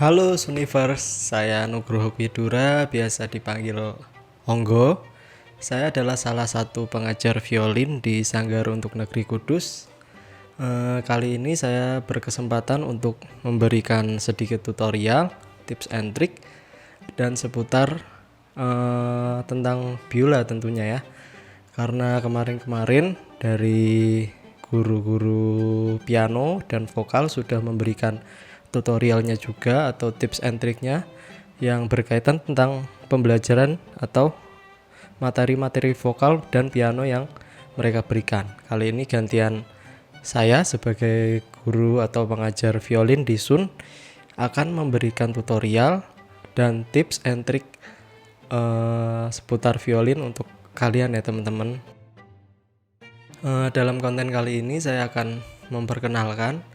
Halo Universe, saya Nugroho Widura, biasa dipanggil Onggo. Saya adalah salah satu pengajar violin di Sanggar untuk Negeri Kudus. Kali ini saya berkesempatan untuk memberikan sedikit tutorial, tips and trick, dan seputar tentang biola tentunya ya. Karena kemarin-kemarin dari guru-guru piano dan vokal sudah memberikan tutorialnya juga atau tips and triknya yang berkaitan tentang pembelajaran atau materi-materi vokal dan piano yang mereka berikan. Kali ini gantian saya sebagai guru atau pengajar violin di Sun akan memberikan tutorial dan tips and trik seputar violin untuk kalian ya teman-teman. Dalam konten kali ini saya akan memperkenalkan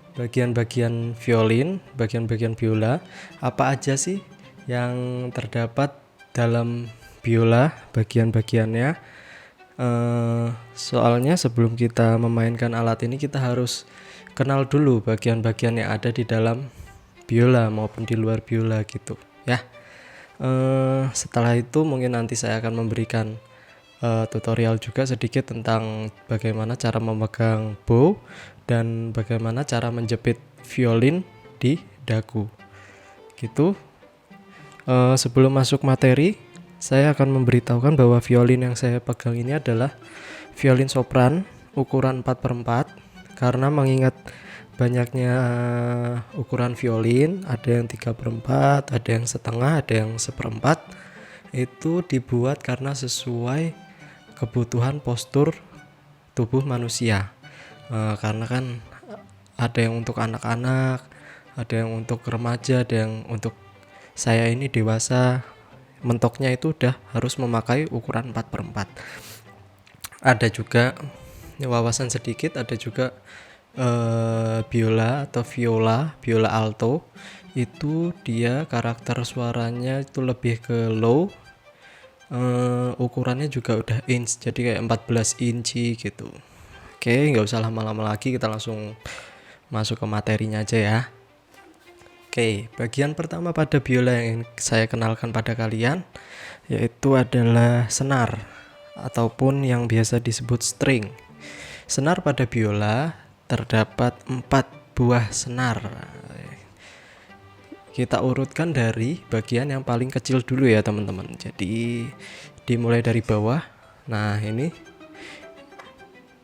bagian-bagian violin, bagian-bagian biola, apa aja sih yang terdapat dalam biola, bagian-bagiannya. Soalnya sebelum kita memainkan alat ini kita harus kenal dulu bagian-bagian yang ada di dalam biola maupun di luar biola gitu ya. Setelah itu mungkin nanti saya akan memberikan tutorial juga sedikit tentang bagaimana cara memegang bow dan bagaimana cara menjepit violin di dagu gitu. Sebelum masuk materi, saya akan memberitahukan bahwa violin yang saya pegang ini adalah violin sopran ukuran 4/4 karena mengingat banyaknya ukuran violin, ada yang 3/4, ada yang setengah, ada yang 1/4. Itu dibuat karena sesuai kebutuhan postur tubuh manusia. Karena kan ada yang untuk anak-anak, ada yang untuk remaja, ada yang untuk saya ini dewasa. Mentoknya itu udah harus memakai ukuran 4/4. Ada juga wawasan sedikit, ada juga biola atau viola alto itu dia karakter suaranya itu lebih ke low. Ukurannya juga udah inch, jadi kayak 14 inci gitu. Oke, nggak usah lama-lama lagi, kita langsung masuk ke materinya aja ya. Oke, bagian pertama pada biola yang saya kenalkan pada kalian yaitu adalah senar ataupun yang biasa disebut string. Senar pada biola terdapat 4 buah senar. Kita urutkan dari bagian yang paling kecil dulu ya teman-teman. Jadi dimulai dari bawah. Nah, ini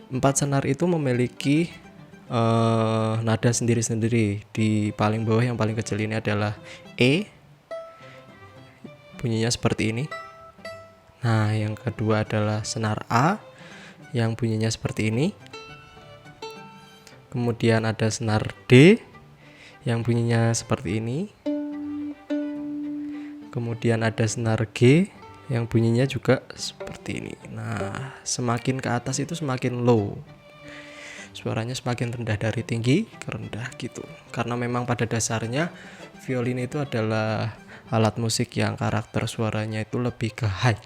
4 senar itu memiliki nada sendiri-sendiri. Di paling bawah yang paling kecil ini adalah E, bunyinya seperti ini. Nah, yang kedua adalah senar A yang bunyinya seperti ini. Kemudian ada senar D yang bunyinya seperti ini. Kemudian ada senar G yang bunyinya juga seperti ini. Nah, semakin ke atas itu semakin low. Suaranya semakin rendah dari tinggi ke rendah gitu. Karena memang pada dasarnya violin itu adalah alat musik yang karakter suaranya itu lebih ke high,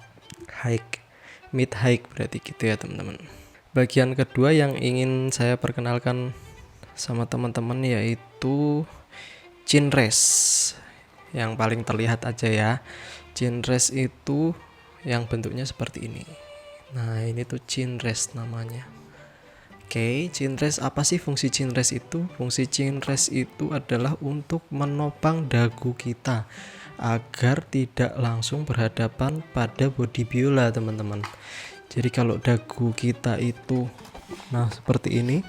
mid high berarti gitu ya teman-teman. Bagian kedua yang ingin saya perkenalkan sama teman-teman yaitu chinrest. Yang paling terlihat aja ya. Chinrest itu yang bentuknya seperti ini. Nah, ini tuh chinrest namanya. Oke, chinrest apa sih fungsi chinrest itu? Fungsi chinrest itu adalah untuk menopang dagu kita agar tidak langsung berhadapan pada bodi biola, teman-teman. Jadi kalau dagu kita itu seperti ini,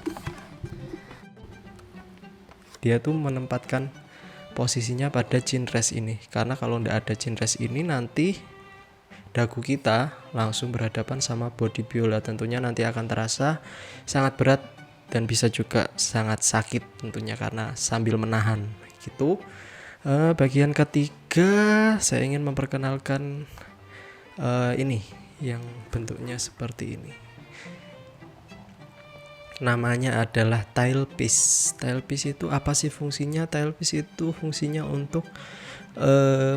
dia tuh menempatkan posisinya pada chinrest ini. Karena kalau tidak ada chinrest ini nanti dagu kita langsung berhadapan sama bodi biola, tentunya nanti akan terasa sangat berat dan bisa juga sangat sakit tentunya karena sambil menahan gitu. Bagian ketiga saya ingin memperkenalkan ini yang bentuknya seperti ini. Namanya adalah tailpiece. Tailpiece itu apa sih fungsinya? Tailpiece itu fungsinya untuk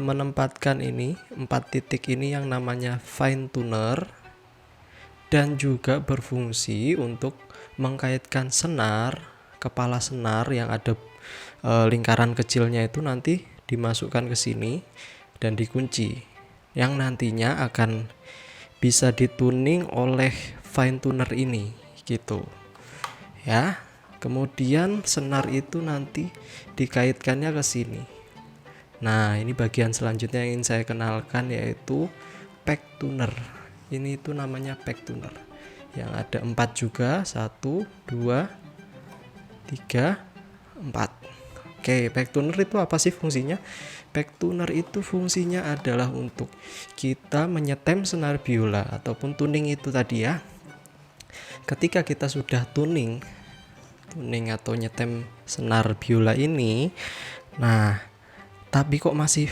menempatkan ini 4 titik ini yang namanya fine tuner, dan juga berfungsi untuk mengkaitkan senar, kepala senar yang ada lingkaran kecilnya itu nanti dimasukkan ke sini dan dikunci, yang nantinya akan bisa dituning oleh fine tuner ini gitu ya. Kemudian senar itu nanti dikaitkannya ke sini. Nah, ini bagian selanjutnya yang ingin saya kenalkan, yaitu pack tuner. Ini itu namanya pack tuner yang ada 4 juga, 1, 2, 3, 4. Oke, pack tuner itu apa sih fungsinya? Pack tuner itu fungsinya adalah untuk kita menyetem senar biola ataupun tuning itu tadi ya. Ketika kita sudah tuning atau nyetem senar biola ini, nah tapi kok masih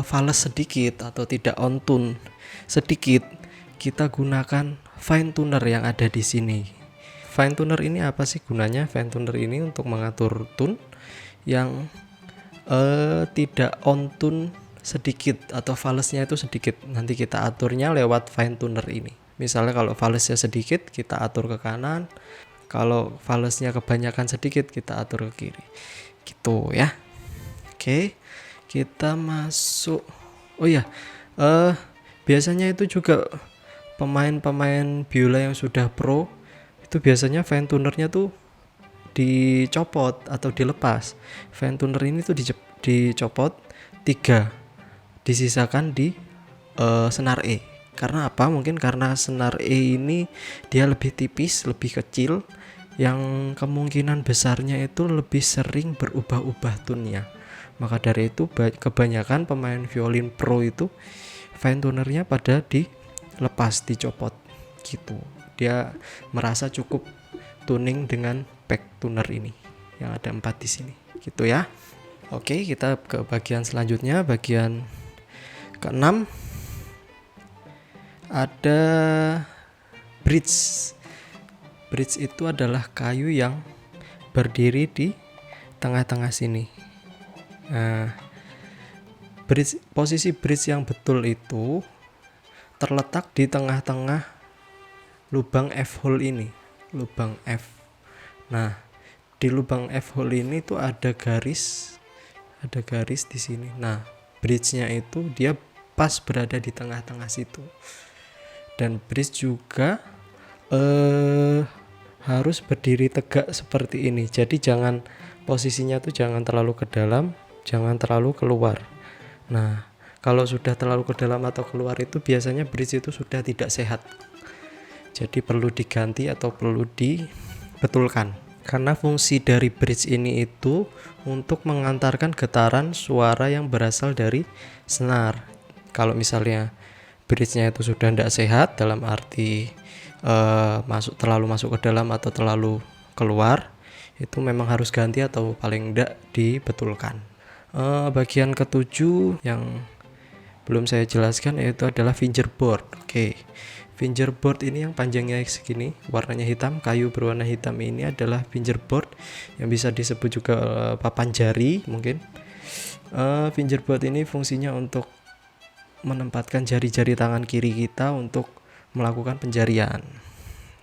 fales sedikit atau tidak on tune sedikit, kita gunakan fine tuner yang ada di sini. Fine tuner ini apa sih gunanya? Fine tuner ini untuk mengatur tune yang tidak on tune sedikit atau falesnya itu sedikit. Nanti kita aturnya lewat fine tuner ini. Misalnya kalau falesnya sedikit, kita atur ke kanan. Kalau falesnya kebanyakan sedikit, kita atur ke kiri. Gitu ya. Oke, kita masuk. Oh ya, biasanya itu juga pemain-pemain biola yang sudah pro itu biasanya fine tunernya tuh dicopot atau dilepas. Fine tuner ini tuh dicopot 3, disisakan di senar E. Karena apa? Mungkin karena senar E ini dia lebih tipis, lebih kecil, yang kemungkinan besarnya itu lebih sering berubah-ubah tune-nya. Maka dari itu kebanyakan pemain violin pro itu fine tunernya pada dilepas, dicopot gitu. Dia merasa cukup tuning dengan pack tuner ini yang ada 4 di sini gitu ya. Oke, kita ke bagian selanjutnya, bagian ke-6. Ada bridge. Bridge itu adalah kayu yang berdiri di tengah-tengah sini. Nah, posisi bridge yang betul itu terletak di tengah-tengah lubang F hole ini, lubang F. Nah, di lubang F hole ini tuh ada garis di sini. Nah, bridge-nya itu dia pas berada di tengah-tengah situ. Dan bridge juga harus berdiri tegak seperti ini. Jadi posisinya tuh jangan terlalu ke dalam, jangan terlalu keluar. Nah, kalau sudah terlalu ke dalam atau keluar itu biasanya bridge itu sudah tidak sehat. Jadi perlu diganti atau perlu dibetulkan. Karena fungsi dari bridge ini itu untuk mengantarkan getaran suara yang berasal dari senar. Kalau misalnya bridge-nya itu sudah tidak sehat, dalam arti terlalu masuk ke dalam atau terlalu keluar, itu memang harus ganti atau paling tidak dibetulkan. Bagian ke-7 yang belum saya jelaskan yaitu adalah fingerboard. Oke. Fingerboard ini yang panjangnya segini, warnanya hitam, kayu berwarna hitam ini adalah fingerboard yang bisa disebut juga papan jari mungkin. Fingerboard ini fungsinya untuk menempatkan jari-jari tangan kiri kita untuk melakukan penjarian.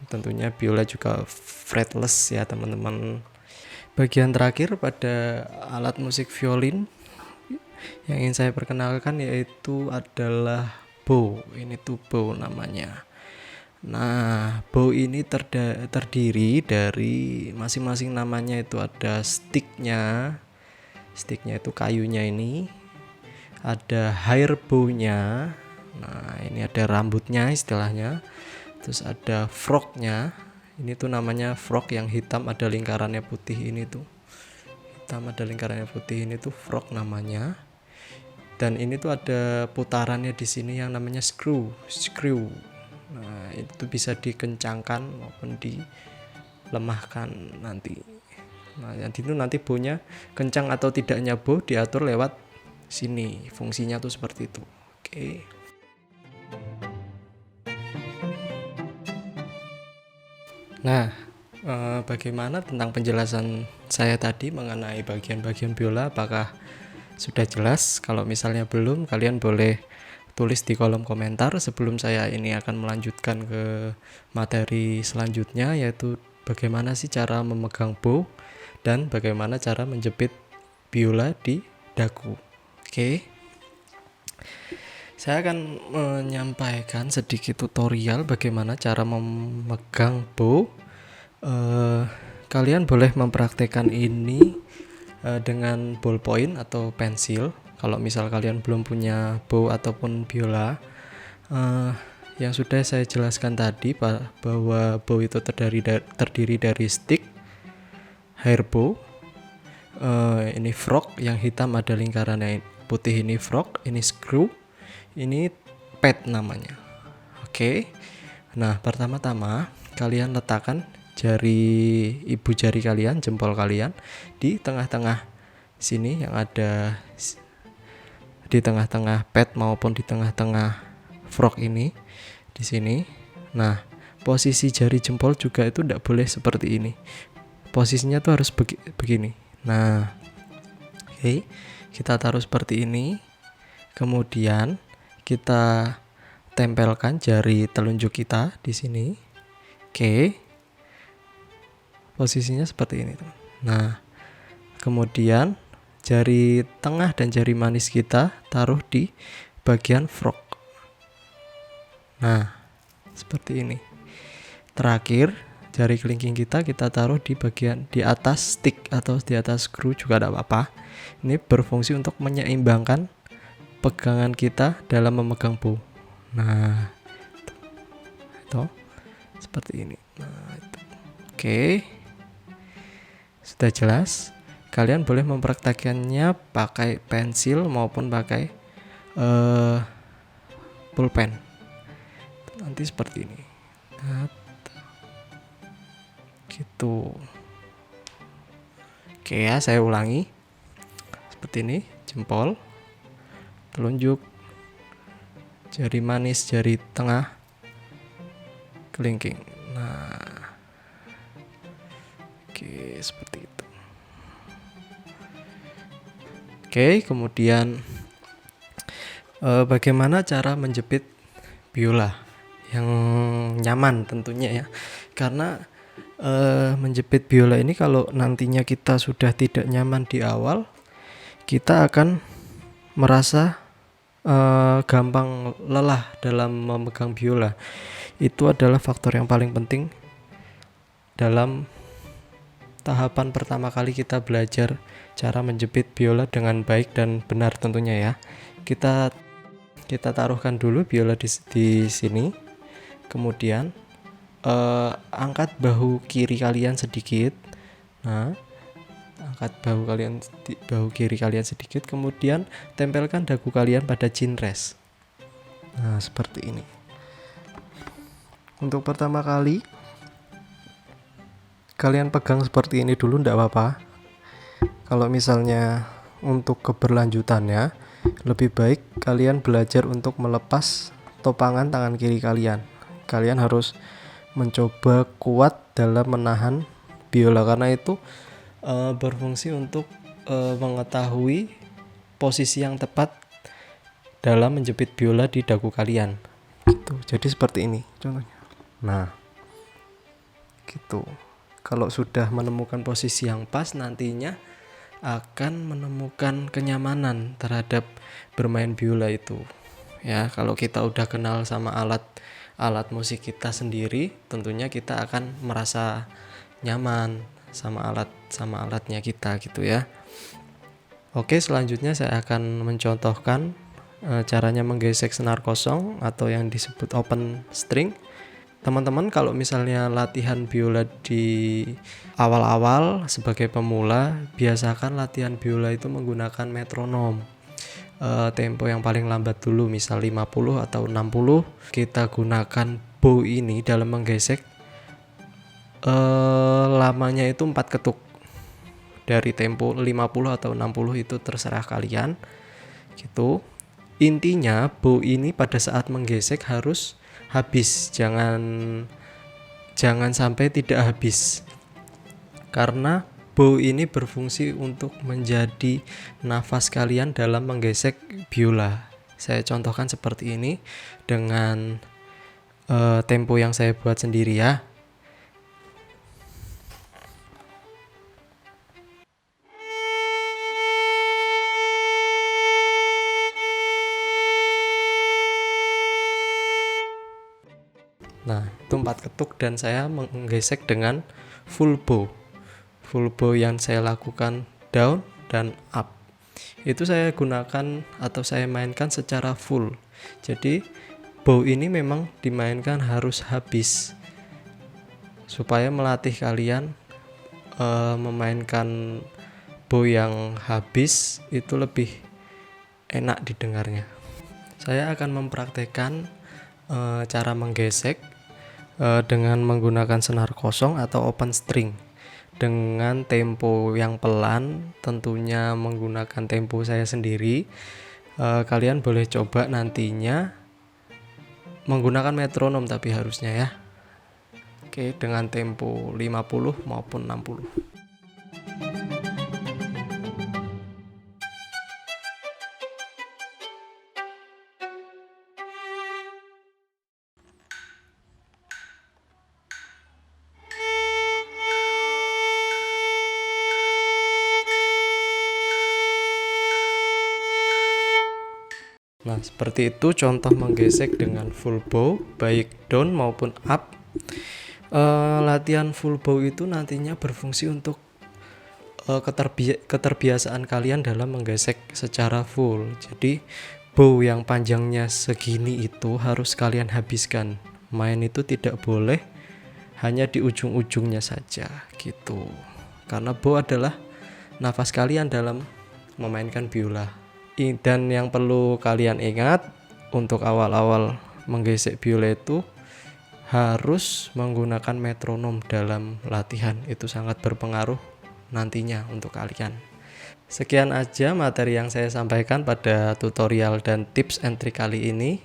Tentunya biola juga fretless ya teman-teman. Bagian terakhir pada alat musik violin yang ingin saya perkenalkan yaitu adalah bow. Ini tuh bow namanya. Nah, bow ini terdiri dari masing-masing namanya itu ada sticknya itu kayunya ini, ada hair bow-nya. Nah, ini ada rambutnya istilahnya. Terus ada frognya. Ini tuh namanya frog yang hitam ada lingkarannya putih ini tuh. Hitam ada lingkarannya putih ini tuh frog namanya. Dan ini tuh ada putarannya di sini yang namanya screw. Nah, itu bisa dikencangkan maupun dilemahkan nanti. Nah, itu nanti bow-nya kencang atau tidaknya bow diatur lewat sini. Fungsinya tuh seperti itu. Oke. Nah, bagaimana tentang penjelasan saya tadi mengenai bagian-bagian biola? Apakah sudah jelas? Kalau misalnya belum, kalian boleh tulis di kolom komentar sebelum saya ini akan melanjutkan ke materi selanjutnya, yaitu bagaimana sih cara memegang bow dan bagaimana cara menjepit biola di dagu. Oke. Saya akan menyampaikan sedikit tutorial bagaimana cara memegang bow. Kalian boleh mempraktekkan ini dengan ballpoint atau pensil. Kalau misal kalian belum punya bow ataupun biola, yang sudah saya jelaskan tadi bahwa bow itu terdiri dari stick, hair bow, ini frog yang hitam ada lingkarannya putih, ini frog, ini screw, ini pad namanya. Oke. Nah, pertama-tama kalian letakkan ibu jari kalian, jempol kalian di tengah-tengah sini yang ada di tengah-tengah pad maupun di tengah-tengah frog ini di sini. Nah, posisi jari jempol juga itu tidak boleh seperti ini. Posisinya tuh harus begini. Nah, oke, kita taruh seperti ini. Kemudian kita tempelkan jari telunjuk kita di sini. Oke. Posisinya seperti ini. Nah, kemudian jari tengah dan jari manis kita taruh di bagian frog. Nah, seperti ini. Terakhir, jari kelingking kita taruh di bagian di atas stick atau di atas screw juga tidak apa-apa. Ini berfungsi untuk menyeimbangkan pegangan kita dalam memegang bow. Nah, itu seperti ini. Nah, itu. Oke. Sudah jelas? Kalian boleh mempraktekannya pakai pensil maupun pakai pulpen. Nanti seperti ini. Nah, gitu. Oke ya, saya ulangi. Seperti ini, jempol, telunjuk, jari manis, jari tengah, kelingking. Nah, oke, seperti itu. Oke, kemudian bagaimana cara menjepit biola yang nyaman tentunya ya. Karena menjepit biola ini kalau nantinya kita sudah tidak nyaman di awal, kita akan merasa gampang lelah dalam memegang biola. Itu adalah faktor yang paling penting dalam tahapan pertama kali kita belajar cara menjepit biola dengan baik dan benar tentunya ya. Kita taruhkan dulu biola di sini. Kemudian angkat bahu kiri kalian sedikit. Nah, angkat bahu kiri kalian sedikit, kemudian tempelkan dagu kalian pada chin rest. Nah, seperti ini. Untuk pertama kali kalian pegang seperti ini dulu, enggak apa-apa. Kalau misalnya untuk keberlanjutannya, lebih baik kalian belajar untuk melepas topangan tangan kiri kalian. Kalian harus mencoba kuat dalam menahan biola, karena itu berfungsi untuk mengetahui posisi yang tepat dalam menjepit biola di dagu kalian. Gitu. Jadi seperti ini contohnya. Nah, gitu. Kalau sudah menemukan posisi yang pas, nantinya akan menemukan kenyamanan terhadap bermain biola itu. Ya, kalau kita udah kenal sama alat musik kita sendiri, tentunya kita akan merasa nyaman sama alatnya kita gitu ya. Oke, selanjutnya saya akan mencontohkan caranya menggesek senar kosong atau yang disebut open string. Teman-teman kalau misalnya latihan biola di awal-awal sebagai pemula, biasakan latihan biola itu menggunakan metronom. Tempo yang paling lambat dulu, misal 50 atau 60. Kita gunakan bow ini dalam menggesek lamanya itu 4 ketuk. Dari tempo 50 atau 60 itu terserah kalian. Gitu. Intinya bow ini pada saat menggesek harus habis, jangan sampai tidak habis, karena bow ini berfungsi untuk menjadi nafas kalian dalam menggesek biola. Saya contohkan seperti ini dengan tempo yang saya buat sendiri ya. Nah, itu 4 ketuk dan saya menggesek dengan full bow. Full bow yang saya lakukan down dan up. Itu saya gunakan atau saya mainkan secara full. Jadi bow ini memang dimainkan harus habis supaya melatih kalian memainkan bow yang habis itu lebih enak didengarnya. Saya akan mempraktekkan cara menggesek dengan menggunakan senar kosong atau open string dengan tempo yang pelan, tentunya menggunakan tempo saya sendiri. Kalian boleh coba nantinya menggunakan metronom tapi harusnya ya. Oke, dengan tempo 50 maupun 60. Nah, seperti itu contoh menggesek dengan full bow, baik down maupun up. Latihan full bow itu nantinya berfungsi untuk keterbiasaan kalian dalam menggesek secara full. Jadi, bow yang panjangnya segini itu harus kalian habiskan. Main itu tidak boleh hanya di ujung-ujungnya saja gitu. Karena bow adalah nafas kalian dalam memainkan biola. Dan yang perlu kalian ingat untuk awal-awal menggesek biola itu harus menggunakan metronom dalam latihan. Itu sangat berpengaruh nantinya untuk kalian. Sekian aja materi yang saya sampaikan pada tutorial dan tips and trick kali ini.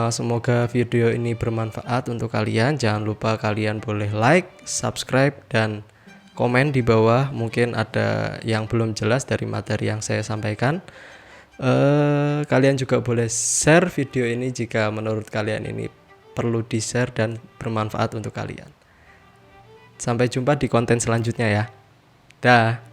Semoga video ini bermanfaat untuk kalian. Jangan lupa kalian boleh like, subscribe, dan komen di bawah. Mungkin ada yang belum jelas dari materi yang saya sampaikan. Kalian juga boleh share video ini jika menurut kalian ini perlu di-share dan bermanfaat untuk kalian. Sampai jumpa di konten selanjutnya ya. Dah.